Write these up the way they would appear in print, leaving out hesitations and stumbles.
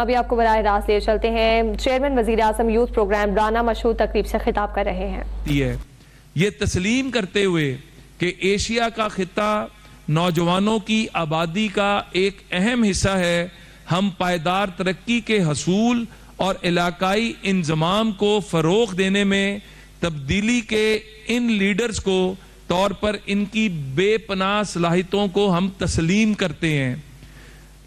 अभी आपको बराह रास्त ले चलते हैं। चेयरमैन वजीर आजम यूथ प्रोग्राम राना मशहूर तकरीब से खिताब कर रहे हैं। ये तस्लीम करते हुए कि एशिया का खिता नौजवानों की आबादी का एक अहम हिस्सा है, हम पायदार तरक्की के हसूल और इलाकाई इंजमाम को फरोग देने में तब्दीली के इन लीडर्स को तौर पर इनकी बेपनाह सलाहियतों को हम तस्लीम करते हैं।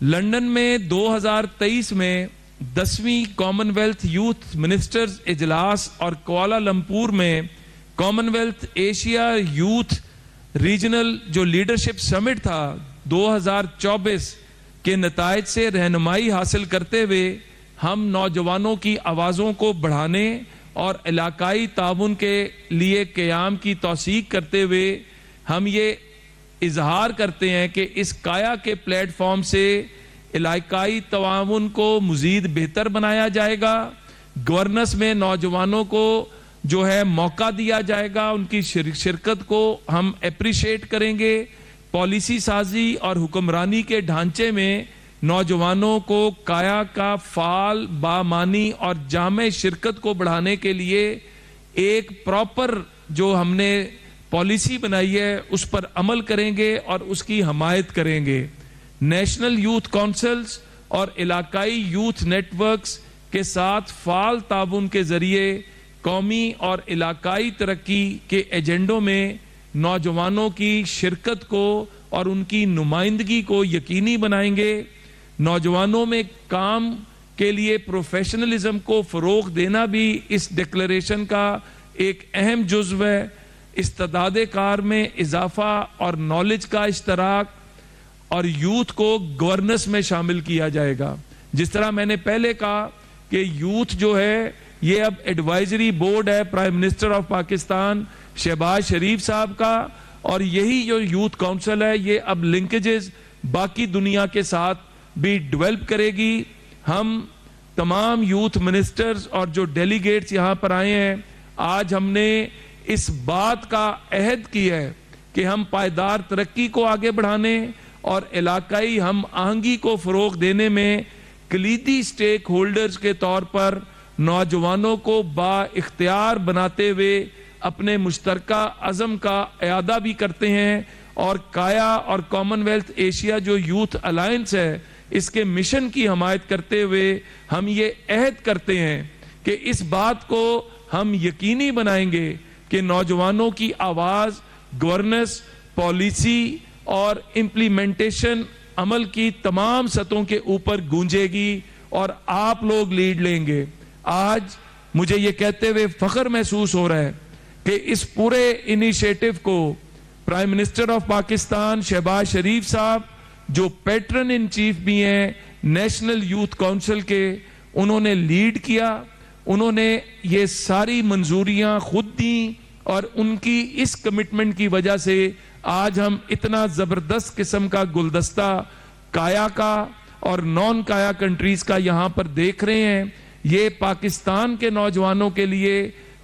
लंदन में 2023 में 10वीं कॉमनवेल्थ यूथ मिनिस्टर्स इजलास और कुआलालंपुर में कॉमनवेल्थ एशिया यूथ रीजनल जो लीडरशिप समिट था 2024 के नतायज से रहनुमाई हासिल करते हुए हम नौजवानों की आवाज़ों को बढ़ाने और इलाकाई ताउन के लिए क़याम की तौसीक करते हुए हम ये इजहार करते हैं कि इस काया के प्लेटफॉर्म से इलाकाई ताउन को मज़ीद बेहतर बनाया जाएगा। गवर्नेंस में नौजवानों को जो है मौका दिया जाएगा, उनकी शिरकत को हम अप्रिशिएट करेंगे। पॉलिसी साजी और हुक्मरानी के ढांचे में नौजवानों को काया का फाल बामानी और जामे शिरकत को बढ़ाने के लिए एक प्रॉपर जो हमने पॉलिसी बनाई है उस पर अमल करेंगे और उसकी हमायत करेंगे। नेशनल यूथ काउंसिल्स और इलाकाई यूथ नेटवर्क्स के साथ फाल ताउन के जरिए कौमी और इलाकाई तरक्की के एजेंडों में नौजवानों की शिरकत को और उनकी नुमाइंदगी को यकीनी बनाएंगे। नौजवानों में काम के लिए प्रोफेशनलिज्म को फरोग देना भी इस डिक्लेरेशन का एक अहम जुज़्व है। इस्तेदादे कार में इजाफा और नॉलेज का इश्तराक और यूथ को गवर्नेंस में शामिल किया जाएगा। जिस तरह मैंने पहले कहा कि यूथ जो है ये अब एडवाइजरी बोर्ड है prime minister of Pakistan Shahbaz Sharif साहब का, और यही जो यूथ काउंसिल है ये अब लिंकेजेस बाकी दुनिया के साथ भी डेवलप करेगी। हम तमाम यूथ मिनिस्टर्स और जो डेलीगेट्स यहाँ पर आए हैं, आज हमने इस बात का अहद किया है कि हम पायदार तरक्की को आगे बढ़ाने और इलाकाई हम आहंगी को फ़रोग देने में कलीदी स्टेक होल्डर्स के तौर पर नौजवानों को बाइख्तियार बनाते हुए अपने मुश्तरका अज़म का इयादा भी करते हैं। और काया और कॉमनवेल्थ एशिया जो यूथ अलायंस है इसके मिशन की हमायत करते हुए हम ये अहद करते हैं कि इस बात को हम यकीनी बनाएंगे कि नौजवानों की आवाज़ गवर्नेंस, पॉलिसी और इम्प्लीमेंटेशन अमल की तमाम सतहों के ऊपर गूंजेगी और आप लोग लीड लेंगे। आज मुझे ये कहते हुए फख्र महसूस हो रहा है कि इस पूरे इनिशिएटिव को prime minister of Pakistan Shahbaz Sharif साहब जो पैट्रन इन चीफ भी हैं नेशनल यूथ काउंसिल के, उन्होंने लीड किया। उन्होंने ये सारी मंजूरियां खुद दी और उनकी इस कमिटमेंट की वजह से आज हम इतना जबरदस्त किस्म का गुलदस्ता काया का और नॉन काया कंट्रीज का यहाँ पर देख रहे हैं। ये पाकिस्तान के नौजवानों के लिए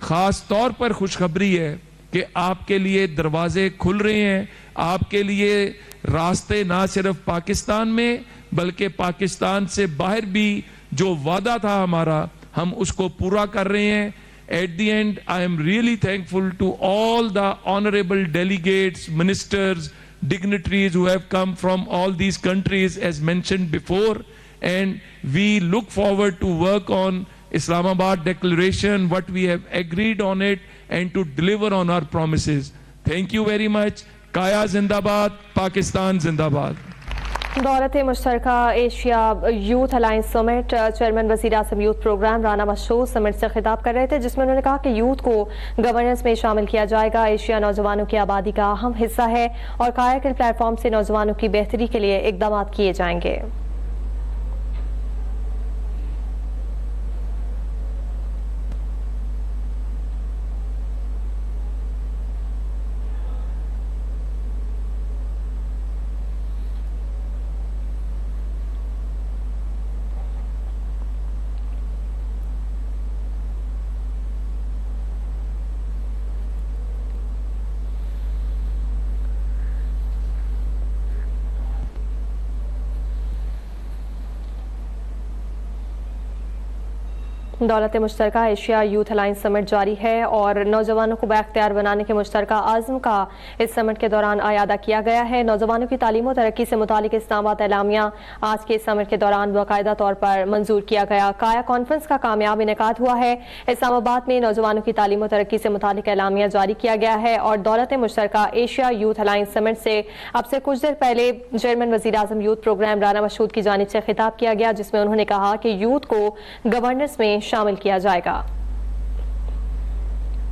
खास तौर पर खुशखबरी है कि आपके लिए दरवाजे खुल रहे हैं, आपके लिए रास्ते ना सिर्फ पाकिस्तान में बल्कि पाकिस्तान से बाहर भी जो वादा था हमारा हम उसको पूरा कर रहे हैं। At the end, I am really thankful to all the honorable delegates, ministers, dignitaries who have come from all these countries as mentioned before, and we look forward to work on Islamabad Declaration, what we have agreed on it, and to deliver on our promises. Thank you very much. Kaya Zindabad, Pakistan Zindabad. दौलत मुश्तरका Asia youth alliance summit chairman वज़ीर आज़म youth programme Rana मशहूर summit से खिताब कर रहे थे, जिसमें उन्होंने कहा कि यूथ को गवर्नेंस में शामिल किया जाएगा। एशिया नौजवानों की आबादी का अहम हिस्सा है और काया के प्लेटफॉर्म से नौजवानों की बेहतरी के लिए इकदाम किए जाएंगे। दौलत मुश्तरका एशिया यूथ अलायंस समिट जारी है और नौजवानों को बाख्तियार बनाने के मुश्तरका आज़म का इस समिट के दौरान आयादा किया गया है। नौजवानों की तालीम और तरक्की से मुतालिक इस्लामाबाद एलामिया आज के समिट के दौरान बाकायदा तौर पर मंजूर किया गया। काया कॉन्फ्रेंस का कामयाब इनेकाद हुआ है। इस्लामाबाद में नौजवानों की तालीम और तरक्की से मुतालिक एलामिया जारी किया गया है और दौलत मुश्तरका एशिया यूथ अलायंस समिट से अब से कुछ देर पहले चेयरमैन वज़ीर आज़म यूथ प्रोग्राम राना मशहूद की जानिब से खिताब किया गया, जिसमें उन्होंने कहा कि यूथ को गवर्नेंस में शामिल किया जाएगा।